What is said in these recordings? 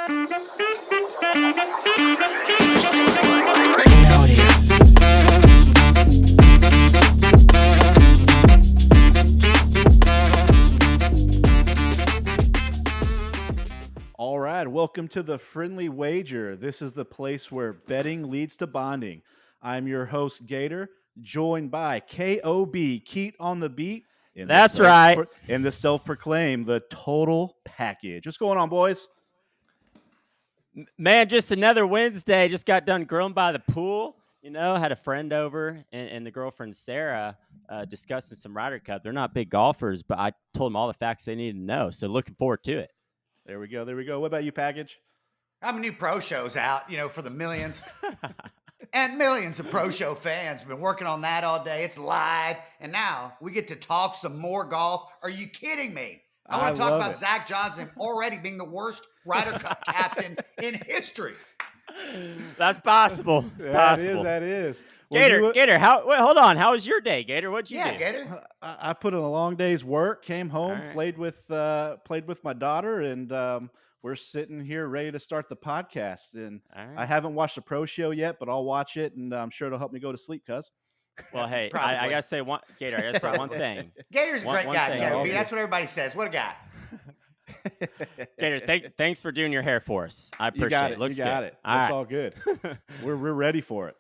All right, welcome to the Friendly Wager. This is the place where betting leads to bonding. I'm your host, Gator, joined by KOB, Keat On The Beat. That's right. And the self-proclaimed, the total package. What's going on, boys? Man, just another Wednesday. Just got done grilling by the pool. You know, had a friend over and the girlfriend, Sarah, discussing some Ryder Cup. They're not big golfers, but I told them all the facts they needed to know. So looking forward to it. There we go. What about you, Package? I'm a new pro show's out, for the millions. And millions of pro show fans have been working on that all day. It's live. And now we get to talk some more golf. Are you kidding me? I want to talk about Zach Johnson already being the worst Ryder Cup captain in history. That's possible. It's possible. That is. Gator, hold on. How was your day, Gator? What'd you do? Gator. I put in a long day's work, came home, right. played with my daughter, and we're sitting here ready to start the podcast. And right. I haven't watched the pro show yet, but I'll watch it, and I'm sure it'll help me go to sleep, cuz. Well, hey, I gotta say one, Gator. I gotta say one thing. Gator's a great guy. Thing. That's what everybody says. What a guy. Gator, thanks for doing your hair for us. I appreciate it. Looks you got good. It. It's all good. We're ready for it.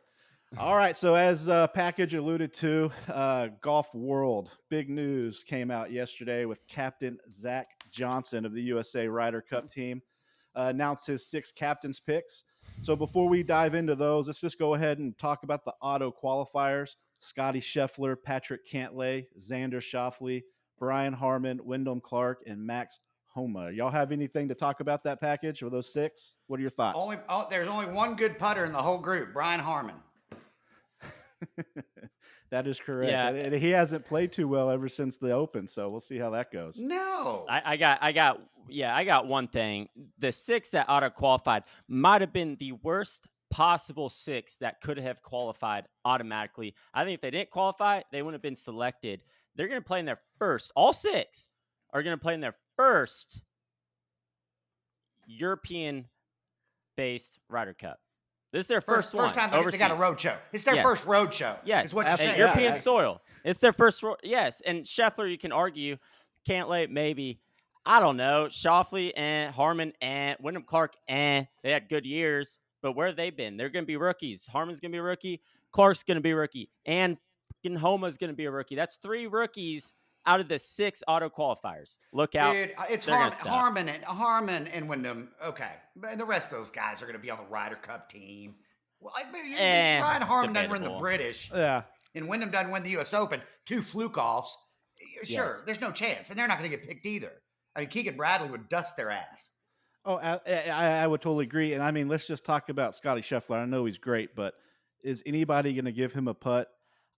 All right. So as Package alluded to, Golf World, big news came out yesterday with Captain Zach Johnson of the USA Ryder Cup team announced his 6 captains picks. So before we dive into those, let's just go ahead and talk about the auto qualifiers. Scotty Scheffler, Patrick Cantlay, Xander Schauffele, Brian Harman, Wyndham Clark, and Max Homa. Y'all have anything to talk about that package or those 6? What are your thoughts? There's only one good putter in the whole group, Brian Harman. That is correct. Yeah. And he hasn't played too well ever since the Open, so we'll see how that goes. No. I got one thing. The 6 that auto qualified might have been the worst possible 6 that could have qualified automatically. I think if they didn't qualify, they wouldn't have been selected. They're going to play in their first. All 6 are going to play in their first European-based Ryder Cup. This is their first one. First time overseas. they got a road show. It's their first road show. Yes. Is what you're saying. European soil. It's their first. Yes. And Scheffler, you can argue. Cantlay, maybe. I don't know. Schauffele and Harman and Wyndham Clark they had good years. But where have they been? They're going to be rookies. Harman's going to be a rookie. Clark's going to be a rookie. And Homa's going to be a rookie. That's 3 rookies out of the 6 auto qualifiers. Look out. Dude, it's Harman and Wyndham. Okay. And the rest of those guys are going to be on the Ryder Cup team. Well, Brian Harman doesn't win the British. Yeah. And Wyndham doesn't win the U.S. Open. 2 fluke-offs. Sure, Yes. There's no chance. And they're not going to get picked either. I mean, Keegan Bradley would dust their ass. Oh, I would totally agree. And I mean, let's just talk about Scotty Scheffler. I know he's great, but is anybody going to give him a putt?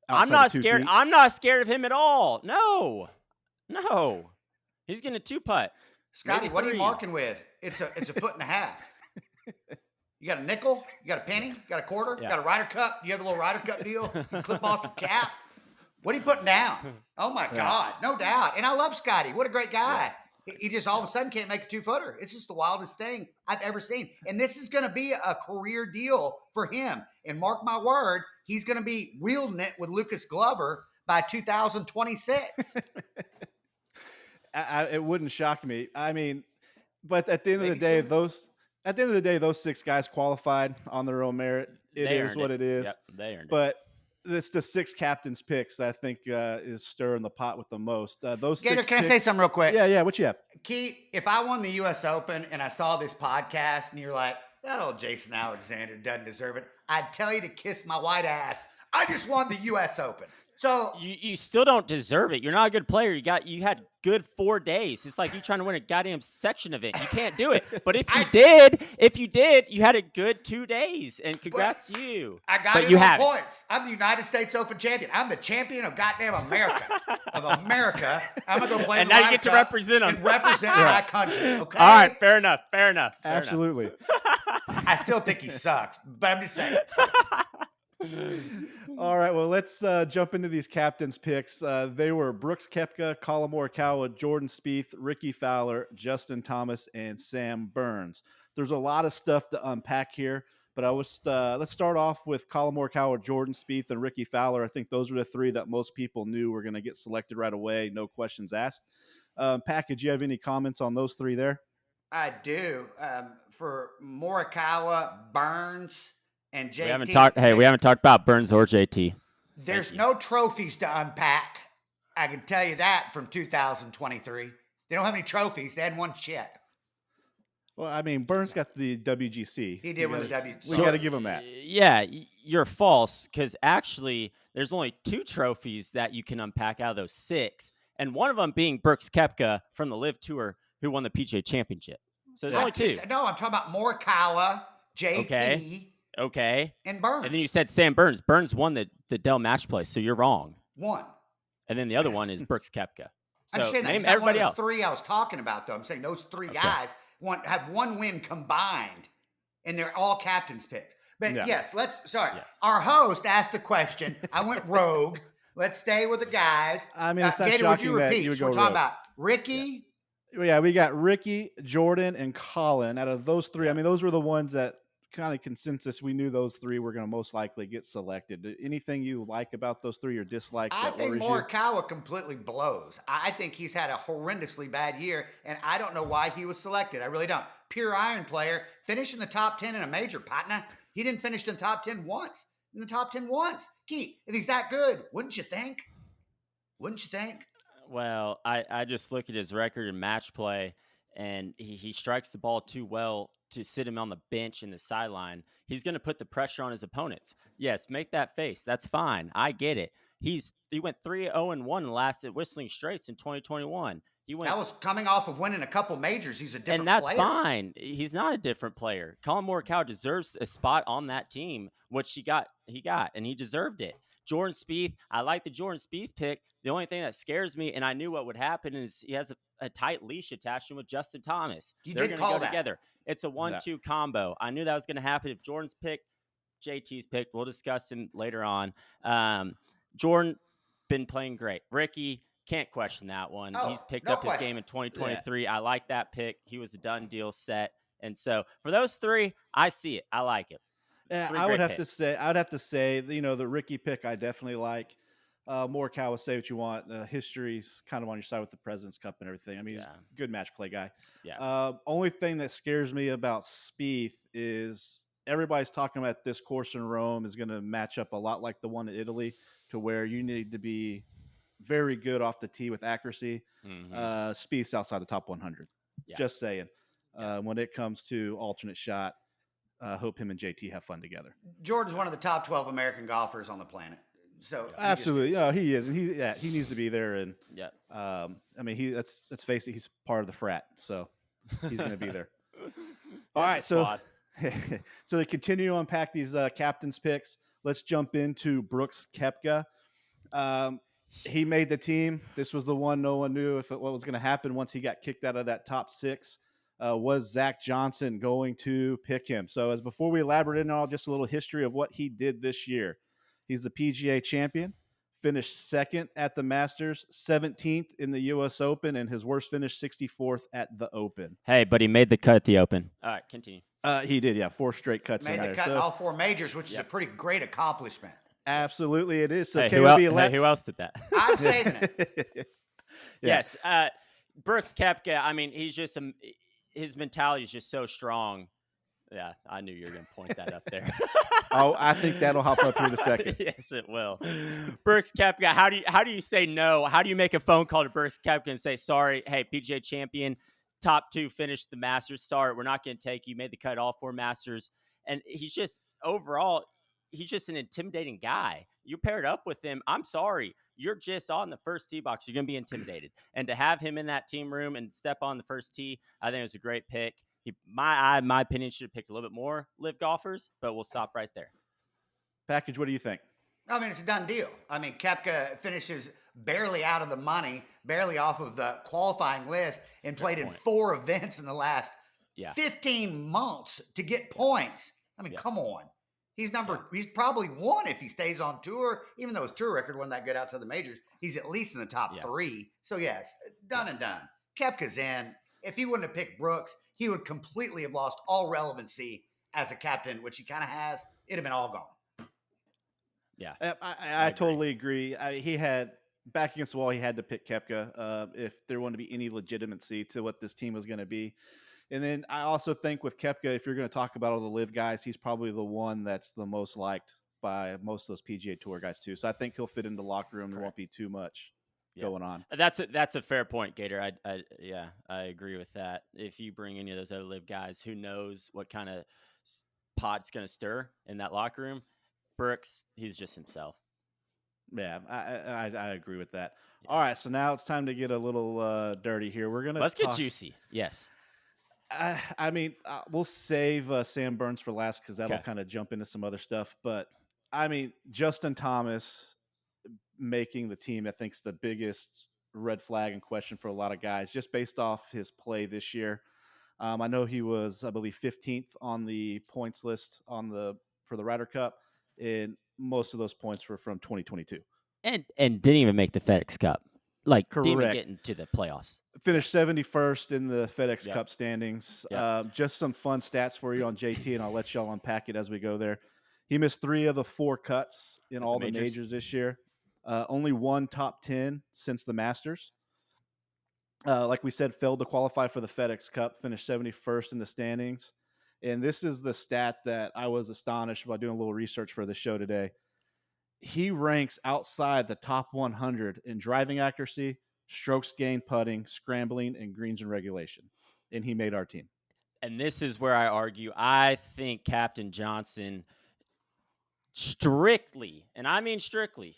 I'm not scared. I'm not scared of him at all. No. He's going to 2-putt. Scotty, what are you marking with? It's a 1.5 feet. You got a nickel? You got a penny? You got a quarter? Yeah. You got a Ryder Cup? You have a little Ryder Cup deal? You clip off your cap? What are you putting down? Oh my God, no doubt. And I love Scotty. What a great guy. Yeah. He just all of a sudden can't make a 2-footer. It's just the wildest thing I've ever seen. And this is going to be a career deal for him. And mark my word, he's going to be wielding it with Lucas Glover by 2026. It wouldn't shock me. I mean, but at the end of the day, those 6 guys qualified on their own merit. It is what it is. Yep, they earned it. But it's the 6 captains picks that I think is stirring the pot with the most. Those Gator, 6 can I say something real quick? Yeah. What you have? Keith, if I won the U.S. Open and I saw this podcast and you're like, that old Jason Alexander doesn't deserve it, I'd tell you to kiss my white ass. I just won the U.S. Open. So you still don't deserve it. You're not a good player. You had good 4 days. It's like you trying to win a goddamn section event. You can't do it. But if you did, you had a good 2 days. And congrats to you. I got it on points. I'm the United States Open champion. I'm the champion of goddamn America. I'm gonna go play. And now you get to represent them. And represent my country. Okay. All right. Fair enough. Absolutely. I still think he sucks, but I'm just saying. All right, well, let's jump into these captains' picks. They were Brooks Koepka, Colin Morikawa, Jordan Spieth, Ricky Fowler, Justin Thomas, and Sam Burns. There's a lot of stuff to unpack here, but let's start off with Colin Morikawa, Jordan Spieth, and Ricky Fowler. I think those were the three that most people knew were going to get selected right away, no questions asked. Package, you have any comments on those three there? I do. For Morikawa, Burns, and JT. We haven't talked about Burns or JT. There's no trophies to unpack. I can tell you that from 2023. They don't have any trophies. They hadn't won shit. Well, I mean, Burns got the WGC. He did win the WGC. We got to give him that. Yeah, you're false because actually there's only 2 trophies that you can unpack out of those 6, and one of them being Brooks Koepka from the Live Tour, who won the PGA Championship. So there's only 2. No, I'm talking about Morikawa, JT, okay, and Burns. And then you said Sam Burns. Burns won the Dell Match Play, so you're wrong. One. And then the other one is Brooks Koepka. So I understand that. name It's not everybody one of else. the 3 I was talking about, though. I'm saying those 3 guys have 1 win combined, and they're all captain's picks. But yes, our host asked a question. I went rogue. Let's stay with the guys. I mean, it's not Gator, would you shocking that repeat? you would We're go talking rogue. about Ricky. Yeah, we got Ricky, Jordan, and Colin. Out of those 3, I mean, those were the ones that kind of consensus. We knew those 3 were going to most likely get selected. Anything you like about those 3 or dislike? I think Morikawa completely blows. I think he's had a horrendously bad year, and I don't know why he was selected. I really don't. Pure iron player, finished in the top 10 in a major, partner. He didn't finish in the top 10 once. Keat, if he's that good, wouldn't you think? Well, I just look at his record in match play, and he strikes the ball too well to sit him on the bench in the sideline. He's going to put the pressure on his opponents. Yes, make that face. That's fine. I get it. He went 3-0-1 last at Whistling Straits in 2021. That was coming off of winning a couple majors. He's a different player. And that's fine. He's not a different player. Colin Morikawa deserves a spot on that team, which he got, and he deserved it. Jordan Spieth, I like the Jordan Spieth pick. The only thing that scares me, and I knew what would happen, is he has a tight leash attached to him with Justin Thomas. They're going to go together. It's a 1-2 combo. I knew that was going to happen. If Jordan's picked, JT's picked. We'll discuss him later on. Jordan, been playing great. Ricky, can't question that one. He's picked up his game in 2023. I like that pick. He was a done deal set. And so for those 3, I see it. I like it. Yeah, I would have to say, the Ricky pick I definitely like. Morikawa, say what you want. History's kind of on your side with the President's Cup and everything. I mean, he's a good match play guy. Yeah. Only thing that scares me about Spieth is everybody's talking about this course in Rome is going to match up a lot like the one in Italy, to where you need to be very good off the tee with accuracy. Spieth's outside the top 100. Yeah. Just saying. When it comes to alternate shot, hope him and JT have fun together. Jordan's one of the top 12 American golfers on the planet. So absolutely, he is, and he needs to be there. And I mean, let's face it, he's part of the frat, so he's going to be there. All right, so to continue to unpack these captains' picks, let's jump into Brooks Koepka. He made the team. This was the one no one knew what was going to happen once he got kicked out of that top 6. Was Zach Johnson going to pick him? So before we elaborate on just a little history of what he did this year, he's the PGA champion, finished 2nd at the Masters, 17th in the U.S. Open, and his worst finish 64th at the Open. Hey, but he made the cut at the Open. All right, continue. He did, 4 straight cuts made in the there. cut in all 4 majors, which is a pretty great accomplishment. Absolutely, it is. So hey, who else did that? I'm saving it. Yes, Brooks Koepka. I mean, he's just his mentality is just so strong. Yeah, I knew you were going to point that up there. I think that'll hop up here in a second. Yes, it will. Brooks Koepka, how do you say no? How do you make a phone call to Brooks Koepka and say, sorry, hey, PGA champion, top 2 finished the Masters. Sorry, we're not going to take you. Made the cut all 4 Masters. And he's just, overall, he's just an intimidating guy. You paired up with him. I'm sorry. You're just on the first tee box. You're going to be intimidated. And to have him in that team room and step on the first tee, I think it was a great pick. My opinion, should have picked a little bit more live golfers, but we'll stop right there. Package, what do you think? I mean, it's a done deal. I mean, Koepka finishes barely out of the money, barely off of the qualifying list, and played in 4 events in the last 15 months to get points. I mean, come on. He's probably one if he stays on tour, even though his tour record wasn't that good outside the majors. He's at least in the top 3. So yes, done and done. Koepka's in. If he wouldn't have picked Brooks, he would completely have lost all relevancy as a captain, which he kind of has. It'd have been all gone. Yeah, I totally agree. He had back against the wall. He had to pick Koepka if there wanted to be any legitimacy to what this team was going to be. And then I also think with Koepka, if you're going to talk about all the live guys, he's probably the one that's the most liked by most of those PGA Tour guys too. So I think he'll fit into the locker room. There won't be too much going on. That's a fair point, Gator. I agree with that. If you bring any of those other live guys, who knows what kind of pot's going to stir in that locker room? Brooks, he's just himself. Yeah, I agree with that. Yeah. All right, so now it's time to get a little dirty here. Let's get juicy. Yes. I mean, we'll save Sam Burns for last because that'll kind of jump into some other stuff. But I mean, Justin Thomas making the team, I think, is the biggest red flag in question for a lot of guys, just based off his play this year. I know he was, I believe, 15th on the points list for the Ryder Cup, and most of those points were from 2022. And didn't even make the FedEx Cup. Like, correct. Didn't even get into the playoffs. Finished 71st in the FedEx Cup standings. Just some fun stats for you on JT, and I'll let y'all unpack it as we go there. He missed 3 of the 4 cuts in all the majors this year. Only one top 10 since the Masters. Like we said, failed to qualify for the FedEx Cup, finished 71st in the standings. And this is the stat that I was astonished by doing a little research for the show today. He ranks outside the top 100 in driving accuracy, strokes gained putting, scrambling, and greens and regulation. And he made our team. And this is where I argue. I think Captain Johnson strictly, and I mean strictly,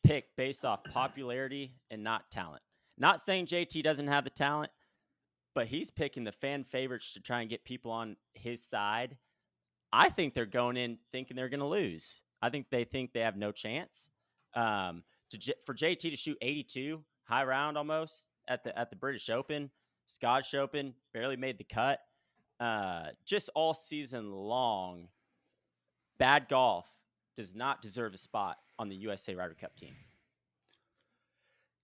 picked based off popularity and not talent. Not saying JT doesn't have the talent, but he's picking the fan favorites to try and get people on his side. I think they're going in thinking they're going to lose. I think they have no chance. For JT to shoot 82, high round almost at the British Open, Scottish Open, barely made the cut. Just all season long, bad golf does not deserve a spot on the USA Ryder Cup team.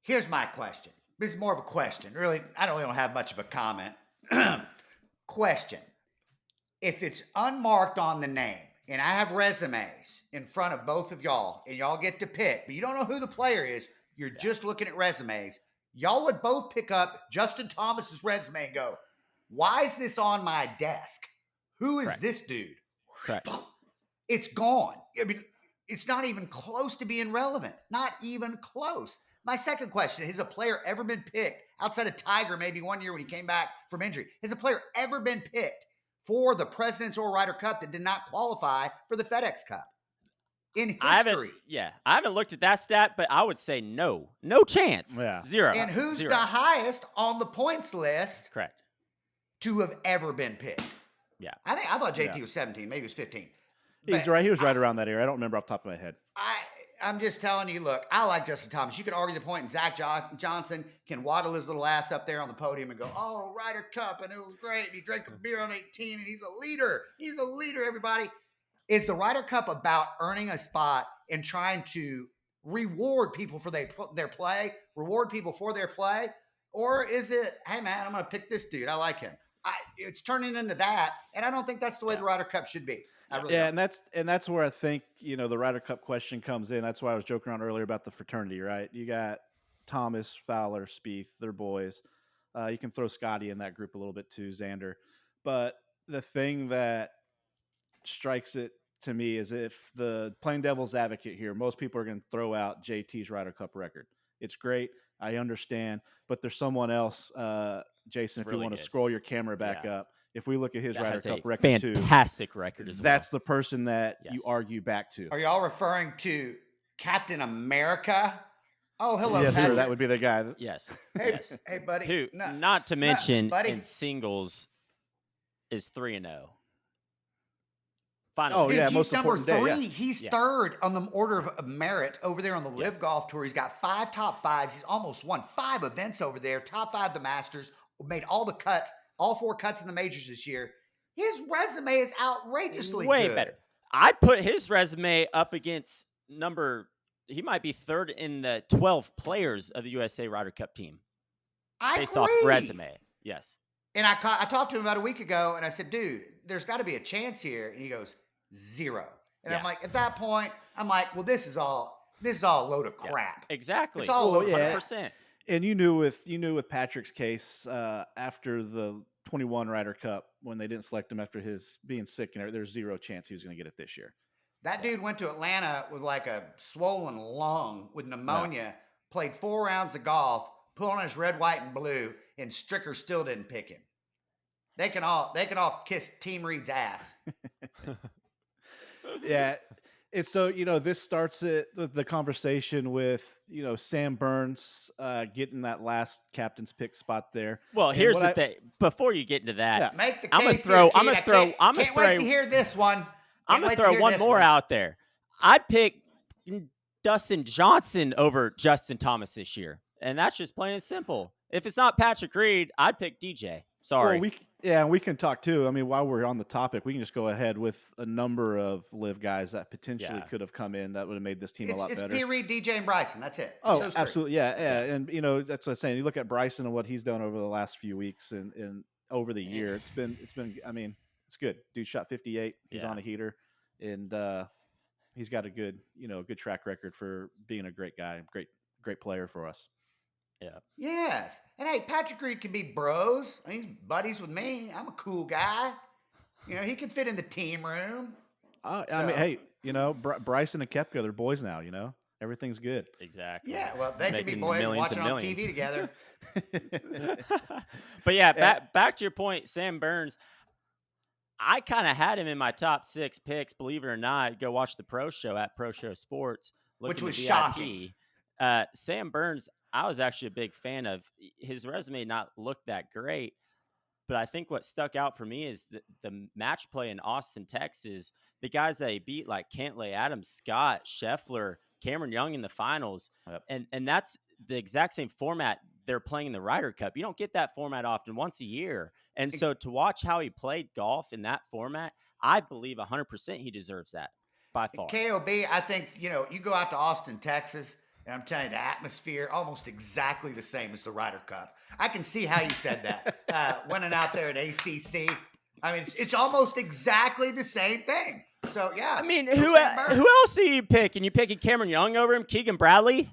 Here's my question. This is more of a question. Really, I don't have much of a comment. Question. If it's unmarked on the name, and I have resumes in front of both of y'all, and y'all get to pick, but you don't know who the player is, you're just looking at resumes, y'all would both pick up Justin Thomas's resume and go, why is this on my desk? Who is this dude? Correct. It's gone. I mean, it's not even close to being relevant. Not even close. My second question, has a player ever been picked, outside of Tiger maybe one year when he came back from injury, has a player ever been picked for the President's or Ryder Cup that did not qualify for the FedEx Cup in history? I haven't looked at that stat, but I would say no chance. Yeah. 0. And who's 0. the highest on the points list? Correct. To have ever been picked? Yeah. I thought JT was 17, maybe he was 15. He's right. He was right around that area. I don't remember off the top of my head. I'm just telling you, look, I like Justin Thomas. You can argue the point, and Zach Johnson can waddle his little ass up there on the podium and go, oh, Ryder Cup, and it was great. And he drank a beer on 18, and he's a leader. He's a leader, everybody. Is the Ryder Cup about earning a spot and trying to reward people for their play, reward people for their play? Or is it, hey, man, I'm going to pick this dude. I like him. It's turning into that, and I don't think that's the way the Ryder Cup should be. And that's where I think the Ryder Cup question comes in. That's why I was joking around earlier about the fraternity, right? You got Thomas, Fowler, Spieth, they're boys. You can throw Scotty in that group a little bit too, Xander. But the thing that strikes it to me is if the playing devil's advocate here, most people are going to throw out JT's Ryder Cup record. It's great. I understand, but there's someone else, Jason, if you want to scroll your camera back up. If we look at his Ryder Cup record too, fantastic record as well. That's the person that you argue back to. Are y'all referring to Captain America? Oh, hello, yes, Patrick. Sir, that would be the guy. Yes. Hey, hey, buddy. Who, not to mention in singles is 3-0. Finally. Oh, yeah, he's most number important 3. day, yeah. He's third on the order of merit over there on the Live Golf Tour. He's got 5 top 5s. He's almost won 5 events over there. Top 5 the Masters. Made all the cuts, all 4 cuts in the majors this year. His resume is outrageously Way good. better. I'd put his resume up against he might be third in the 12 players of the USA Ryder Cup team I based off agree. resume. Yes. And I talked to him about a week ago, and I said, dude, there's got to be a chance here. And he goes, 0. And I'm like, at that point, I'm like, well, this is all a load of crap. Exactly. It's all a load of crap. 100%. And you knew with Patrick's case after the 21 Ryder Cup when they didn't select him after his being sick, and there's 0 chance he was going to get it this year. That dude went to Atlanta with like a swollen lung with pneumonia, played 4 rounds of golf, put on his red, white, and blue, and Stricker still didn't pick him. They can all kiss Team Reed's ass. Yeah. And so, this starts the conversation with, Sam Burns getting that last captain's pick spot there. Well, And here's what the I- thing. Before you get into that, Yeah. Make the I'm gonna case throw- here, I'm Keat. gonna throw- Can't I'm gonna wait to throw- hear this one. I'm Can't going wait to to throw hear one this more out there. I'd pick Dustin Johnson over Justin Thomas this year. And that's just plain and simple. If it's not Patrick Reed, I'd pick DJ. Sorry. Well, we can talk too. I mean, while we're on the topic, we can just go ahead with a number of live guys that potentially could have come in that would have made this team a lot It's better. P. Reed, DJ, and Bryson. That's it. It's Oh, those three. absolutely, yeah. And that's what I'm saying. You look at Bryson and what he's done over the last few weeks and over the year. It's been. I mean, it's good. Dude shot 58. He's on a heater, and he's got a good track record for being a great guy, great player for us. Yeah. Yes. And hey, Patrick Reed can be bros. I mean, he's buddies with me. I'm a cool guy. He can fit in the team room. I mean, hey, Bryson and Koepka, they're boys now. Everything's good. Exactly. Yeah, well, they can be Making boys millions watching and on millions. TV together. But yeah, back to your point, Sam Burns. I kind of had him in my top 6 picks. Believe it or not, go watch the Pro Show at Pro Show Sports, Which was VIP. shocking. Sam Burns, I was actually a big fan of. His resume not looked that great, but I think what stuck out for me is the match play in Austin, Texas. The guys that he beat, like Cantlay, Adam Scott, Scheffler, Cameron Young in the finals, and that's the exact same format they're playing in the Ryder Cup. You don't get that format often, once a year. And so to watch how he played golf in that format, I believe 100% he deserves that by far. KOB, I think, you go out to Austin, Texas, and I'm telling you, the atmosphere almost exactly the same as the Ryder Cup. I can see how you said that. Winning out there at ACC. I mean, it's almost exactly the same thing. So, yeah. I mean, who else are you picking? You picking Cameron Young over him? Keegan Bradley?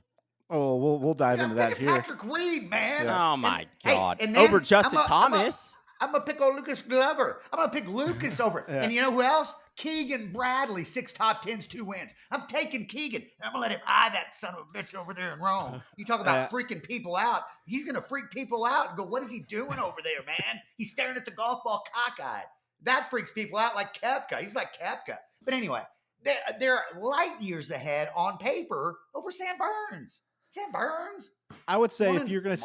Oh, we'll dive into that here. Patrick Reed, man. Yeah. Oh, my God. And Over Justin Thomas? I'm going to pick old Lucas Glover. I'm going to pick Lucas over. Yeah. And you know who else? Keegan Bradley, 6 top 10s, 2 wins. I'm taking Keegan. And I'm going to let him eye that son of a bitch over there in Rome. You talk about freaking people out. He's going to freak people out and go, what is he doing over there, man? He's staring at the golf ball cockeyed. That freaks people out like Koepka. He's like Koepka. But anyway, they're light years ahead on paper over Sam Burns. Sam Burns? I would say Won if you're going to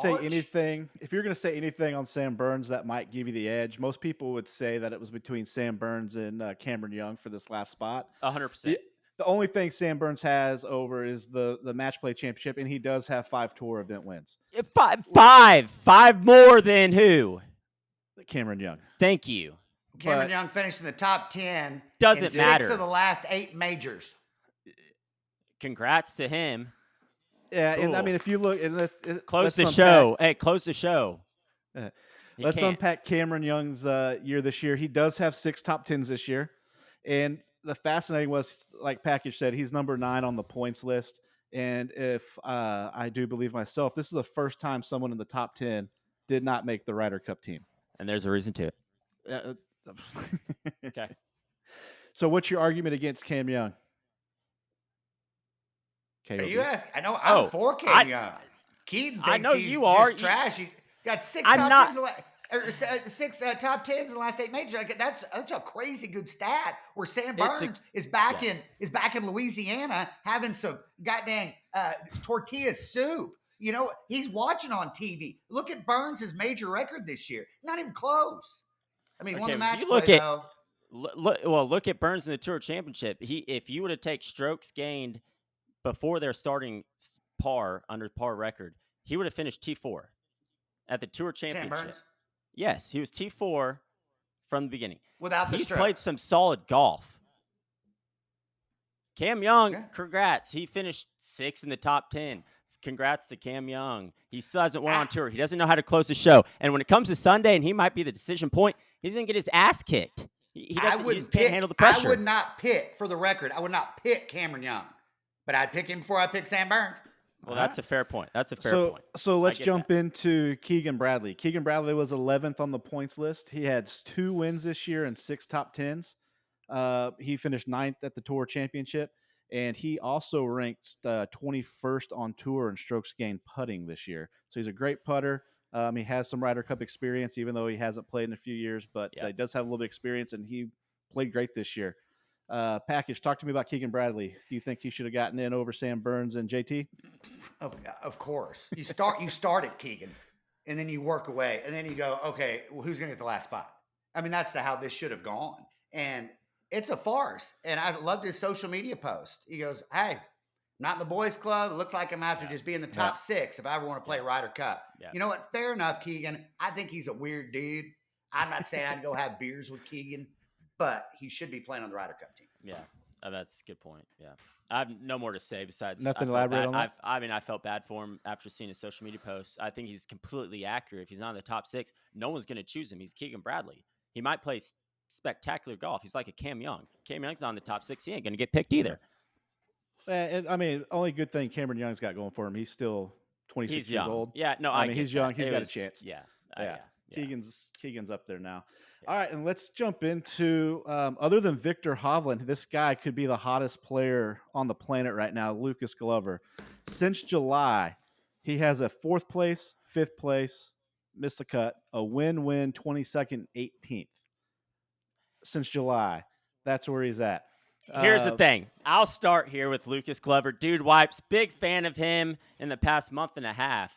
say anything on Sam Burns that might give you the edge, most people would say that it was between Sam Burns and Cameron Young for this last spot. 100%. The only thing Sam Burns has over is the match play championship, and he does have 5 tour event wins. Five more than who? Cameron Young. Thank you. Cameron Young finished in the top 10. Doesn't in matter. 6 of the last 8 majors. Congrats to him. Yeah, Cool. and I mean, if you look, and Close the show. Hey, close the show. Let's unpack Cameron Young's year this year. He does have 6 top 10s this year. And the fascinating was, like Package said, he's number 9 on the points list. And if I do believe myself, this is the first time someone in the top 10 did not make the Ryder Cup team. And there's a reason to it. Okay. So what's your argument against Cam Young? Are you asking? I know I'm for Cam Young. Keaton thinks I know he's you are. just trash. He got 6 I'm top not- 10s. Or 6 top 10s in the last 8 majors. Like, that's a crazy good stat. Where Sam Burns is back in Louisiana having some goddamn tortilla soup. He's watching on TV. Look at Burns' major record this year. Not even close. I mean, won the match play, though. Look at Burns in the Tour Championship. If you were to take strokes gained before their starting under par record, he would have finished T4 at the Tour Championship. Sam Burns? Yes, he was T4 from the beginning. Without the He's stroke. played some solid golf. Cam Young, Yeah. congrats. He finished 6th in the top 10. Congrats to Cam Young. He still hasn't won on tour. He doesn't know how to close the show. And when it comes to Sunday and he might be the decision point, he's going to get his ass kicked. He just can't handle the pressure. I would not pick, for the record, I would not pick Cameron Young. But I'd pick him before I pick Sam Burns. Well, that's a fair point. That's a fair point. So let's jump into Keegan Bradley. Keegan Bradley was 11th on the points list. He had 2 wins this year and 6 top 10s. He finished 9th at the Tour Championship, and he also ranked 21st on tour in strokes gained putting this year. So he's a great putter. He has some Ryder Cup experience, even though he hasn't played in a few years, but he does have a little bit of experience, and he played great this year. Package, talk to me about Keegan Bradley. Do you think he should have gotten in over Sam Burns and JT? Of course. You start at Keegan, and then you work away, and then you go, okay, well, who's going to get the last spot? I mean, that's how this should have gone. And it's a farce. And I loved his social media post. He goes, hey, not in the boys club. It looks like I'm out to just be in the top 6 if I ever want to play Ryder Cup. Yeah. You know what? Fair enough, Keegan. I think he's a weird dude. I'm not saying I'd go have beers with Keegan, but he should be playing on the Ryder Cup team. Yeah, that's a good point. Yeah. I have no more to say besides nothing to elaborate on that. I felt bad for him after seeing his social media posts. I think he's completely accurate. If he's not in the top 6, no one's going to choose him. He's Keegan Bradley. He might play spectacular golf. He's like a Cam Young. Cam Young's not in the top 6. He ain't going to get picked either. And I mean, only good thing Cameron Young's got going for him. He's still 26 years old. Yeah, no, I mean, he's young. He's got a chance. Yeah. Keegan's up there now. Yeah. All right, and let's jump into other than Victor Hovland, this guy could be the hottest player on the planet right now, Lucas Glover. Since July, he has a 4th place, 5th place, missed the cut, a win-win, 22nd, 18th. Since July, that's where he's at. Here's the thing. I'll start here with Lucas Glover. Dude wipes. Big fan of him in the past month and a half.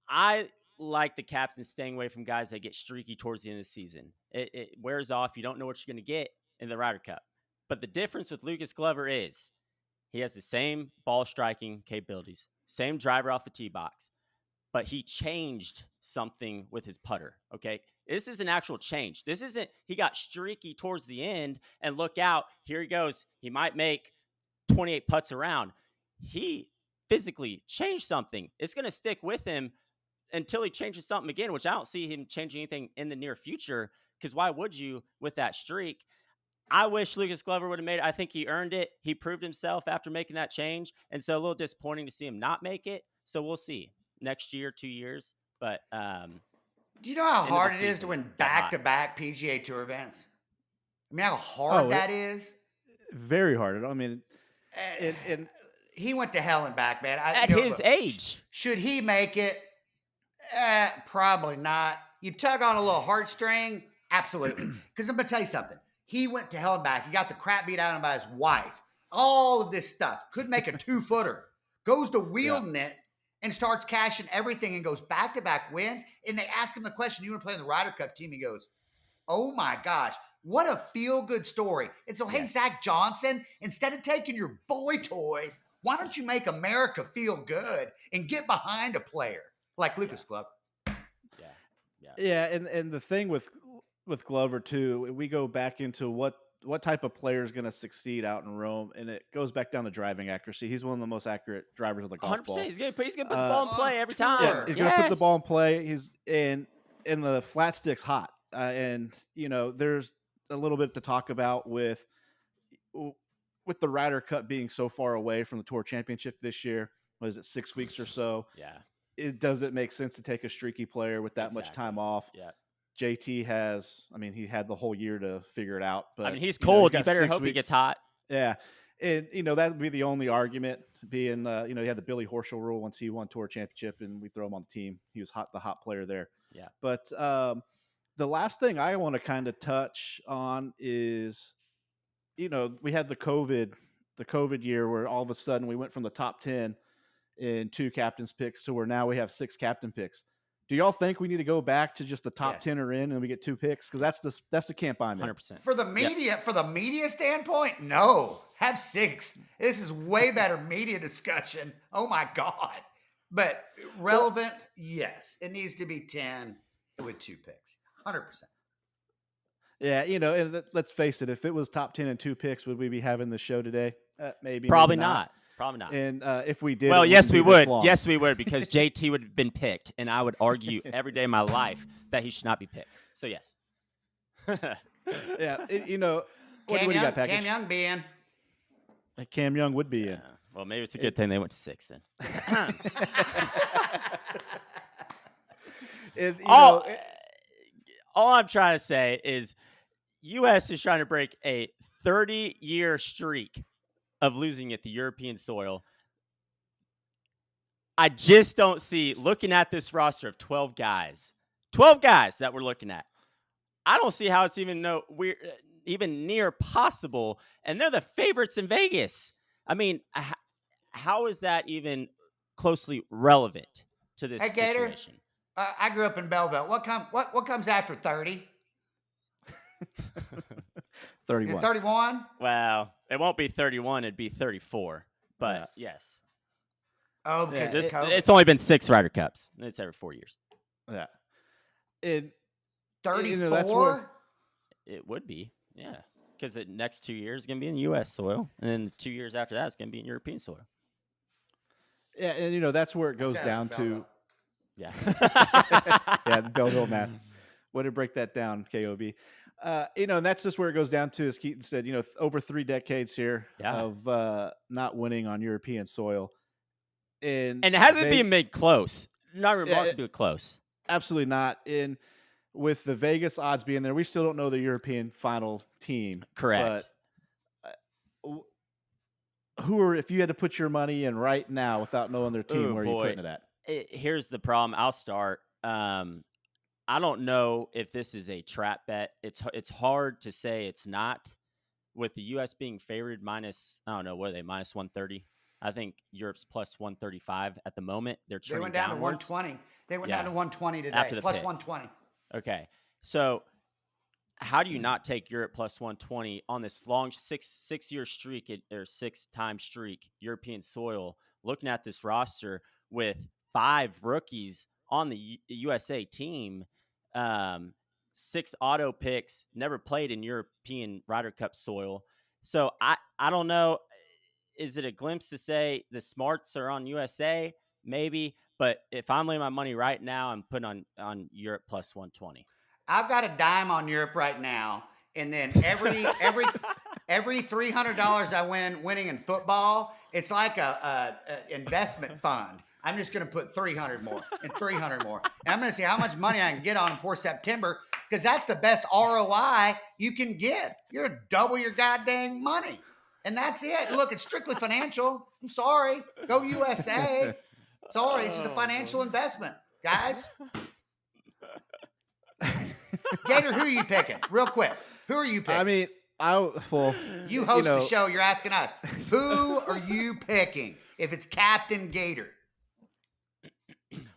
I like the captain staying away from guys that get streaky towards the end of the season. It wears off. You don't know what you're going to get in the Ryder Cup. But the difference with Lucas Glover is he has the same ball striking capabilities, same driver off the tee box, but he changed something with his putter, okay? This is an actual change. This isn't he got streaky towards the end and look out, here he goes. He might make 28 putts around. He physically changed something. It's going to stick with him until he changes something again, which I don't see him changing anything in the near future, because why would you with that streak? I wish Lucas Glover would have made it. I think he earned it. He proved himself after making that change, and so a little disappointing to see him not make it. So we'll see next year, 2 years. But do you know how hard it is to win back-to-back PGA Tour events? I mean, how hard that is? Very hard. I mean, and he went to hell and back, man. At his age. Should he make it? Probably not. You tug on a little heartstring? Absolutely. Because I'm going to tell you something. He went to hell and back. He got the crap beat out of him by his wife. All of this stuff. Couldn't make a 2-footer. Goes to wielding it and starts cashing everything and goes back-to-back wins. And they ask him the question, you want to play in the Ryder Cup team? He goes, oh my gosh, what a feel-good story. And so, hey, Zach Johnson, instead of taking your boy toy, why don't you make America feel good and get behind a player like Lucas Glover? Yeah, and the thing with Glover too, we go back into what type of player is going to succeed out in Rome, and it goes back down to driving accuracy. He's one of the most accurate drivers of the golf 100%. ball. He's going to put the ball in play every time. Yeah, he's going to put the ball in play. He's and the flat stick's hot, and there's a little bit to talk about with the Ryder Cup being so far away from the Tour Championship this year. What is it, 6 weeks or so? Yeah. It doesn't make sense to take a streaky player with that much time off. Yeah. JT he had the whole year to figure it out. But he's cold. You better hope he gets hot. Yeah. And, that would be the only argument being, he had the Billy Horschel rule once he won Tour Championship and we throw him on the team. He was the hot player there. Yeah. But the last thing I want to kind of touch on is, we had the COVID year where all of a sudden we went from the top 10 in 2 captain's picks to where now we have 6 captain picks. Do y'all think we need to go back to just the top 10 are in and we get 2 picks? Because that's the camp I'm in. 100%. For the media standpoint, no. Have 6. This is way better media discussion. Oh my God. But relevant, yes. It needs to be 10 with 2 picks. 100%. Yeah, and let's face it. If it was top 10 and 2 picks, would we be having the show today? Maybe, maybe Probably not. not. Probably not. And if we did, Well, it yes, wouldn't we be this would. long. Yes, we would, because JT would have been picked, and I would argue every day of my life that he should not be picked. So yes. Yeah, what do you got, package? Cam Young being. Cam Young would be in. Well, maybe it's a good thing they went to 6 then. all I'm trying to say is U.S. is trying to break a 30-year streak of losing at the European soil. I just don't see, looking at this roster of 12 guys that we're looking at, I don't see how it's even near possible, and they're the favorites in Vegas. I mean, how is that even closely relevant to this Hey, Gator, situation? I grew up in Belleville. What comes after 30? 31. 31? Well, it won't be 31; it'd be 34. But yes, Oh, because it's only been 6 Ryder Cups. It's every 4 years. Yeah. And 34? that's where it would be, yeah. Because the next 2 years is going to be in U.S. soil, and then the 2 years after that is going to be in European soil. Yeah, and that's where it goes down to. Yeah. Yeah, the Belleville math. Way to break that down, KOB. And that's just where it goes down to, as Keaton said, over 3 decades here of not winning on European soil. And it hasn't been made close. Not remarkably close. Absolutely not. And with the Vegas odds being there, we still don't know the European final team. Correct. But if you had to put your money in right now without knowing their team, where are you putting it at? Here's the problem. I'll start. I don't know if this is a trap bet. It's hard to say it's not, with the U.S. being favored minus, I don't know, what are they, minus 130? I think Europe's plus 135 at the moment. They went down downwards. to 120. They went down to 120 today. After the plus picks. 120. Okay. So how do you not take Europe plus 120 on this long six-year streak or 6-time streak, European soil, looking at this roster with 5 rookies on the USA team, 6 auto picks, never played in European Ryder Cup soil. So I don't know. Is it a glimpse to say the smarts are on USA? Maybe. But if I'm laying my money right now, I'm putting on Europe plus 120. I've got a dime on Europe right now, and then every $300 I winning in football, it's like a investment fund. I'm just going to put 300 more and 300 more, and I'm going to see how much money I can get on for September, because that's the best ROI you can get. You're going to double your goddamn money, and that's it. Look, it's strictly financial. I'm sorry, go USA. Sorry, it's just a financial investment, guys. Gator, who are you picking? Real quick. Who are you picking? I mean, you host the show. You're asking us. Who are you picking if it's Captain Gator?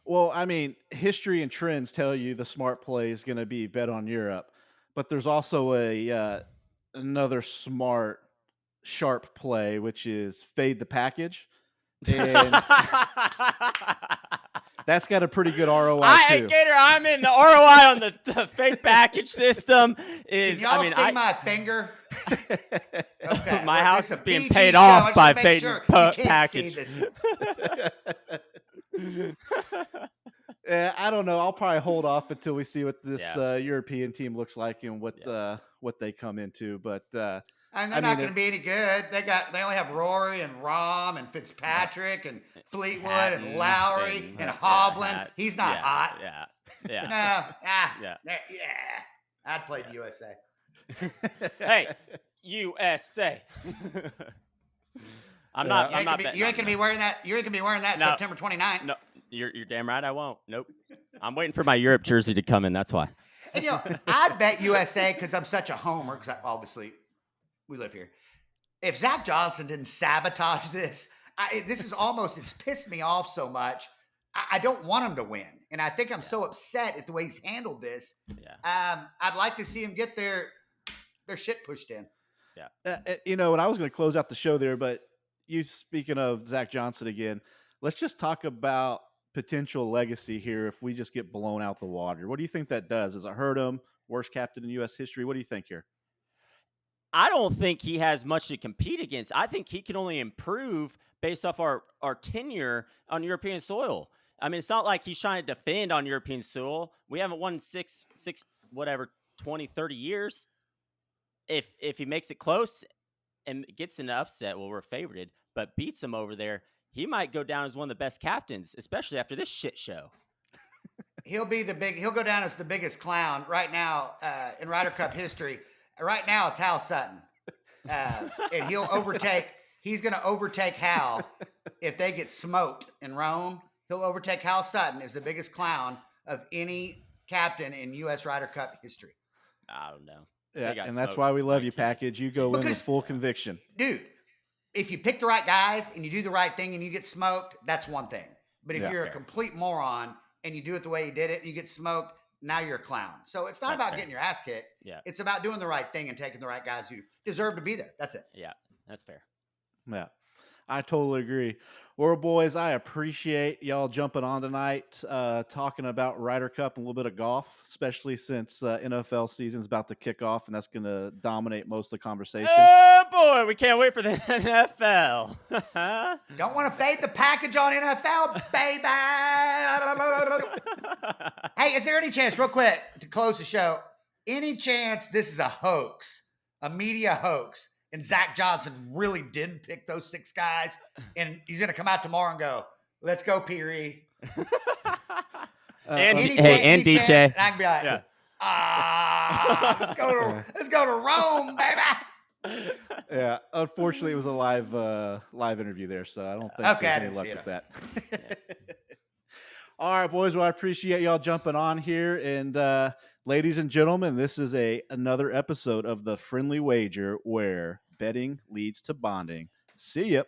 Well, I mean, history and trends tell you the smart play is going to be bet on Europe. But there's also another smart, sharp play, which is fade the package. And that's got a pretty good ROI too. Gator, I'm in the ROI on the fake package system. Can y'all see my finger? Okay. My house is being paid off by fake package. Yeah, I don't know. I'll probably hold off until we see what this European team looks like and what they come into. But and they're not going to be any good. They only have Rory and Rahm and Fitzpatrick and Fleetwood and Lowry and Hovland. He's not hot. No. I'd play the USA. Hey, USA. I'm not. You ain't gonna be wearing that. You ain't gonna be wearing that September 29th. No, you're damn right. I won't. Nope. I'm waiting for my Europe jersey to come in. That's why. And I'd bet USA because I'm such a homer. Because obviously we live here. If Zach Johnson didn't sabotage this, it's pissed me off so much. I don't want him to win, and I think I'm so upset at the way he's handled this. Yeah. I'd like to see him get their shit pushed in. Yeah. And I was going to close out the show there, but you speaking of Zach Johnson again, let's just talk about potential legacy here if we just get blown out the water. What do you think that does? Does it hurt him? worst captain in U.S. history. What do you think here? I don't think he has much to compete against. I think he can only improve based off our tenure on European soil. I mean, it's not like he's trying to defend on European soil. We haven't won six, whatever, 20, 30 years. If he makes it close and gets an upset, well, we're favorited, but beats him over there, he might go down as one of the best captains, especially after this shit show. He'll go down as the biggest clown right now in Ryder Cup history. Right now, it's Hal Sutton. And he's going to overtake Hal if they get smoked in Rome. He'll overtake Hal Sutton as the biggest clown of any captain in U.S. Ryder Cup history. I don't know. Yeah, and that's why we love you, Package. You go in with full conviction. Dude, if you pick the right guys and you do the right thing and you get smoked, that's one thing. But if you're a complete moron and you do it the way he did it and you get smoked, now you're a clown. So it's not about getting your ass kicked. Yeah. It's about doing the right thing and taking the right guys who deserve to be there. That's it. Yeah, that's fair. Yeah, I totally agree. Well, boys, I appreciate y'all jumping on tonight, talking about Ryder Cup and a little bit of golf, especially since NFL season's about to kick off, and that's going to dominate most of the conversation. Oh, boy, we can't wait for the NFL. Don't want to fade the package on NFL, baby. Hey, is there any chance, real quick, to close the show, any chance this is a hoax, a media hoax, and Zach Johnson really didn't pick those 6 guys, and he's going to come out tomorrow and go, "Let's go, Peary." And any DJ. Chance, and I can be like, let's go to Rome, baby. Yeah, unfortunately, it was a live interview there, so I don't think there's any luck with that. All right, boys. Well, I appreciate y'all jumping on here, and ladies and gentlemen, this is another episode of the Friendly Wager, where betting leads to bonding. See ya.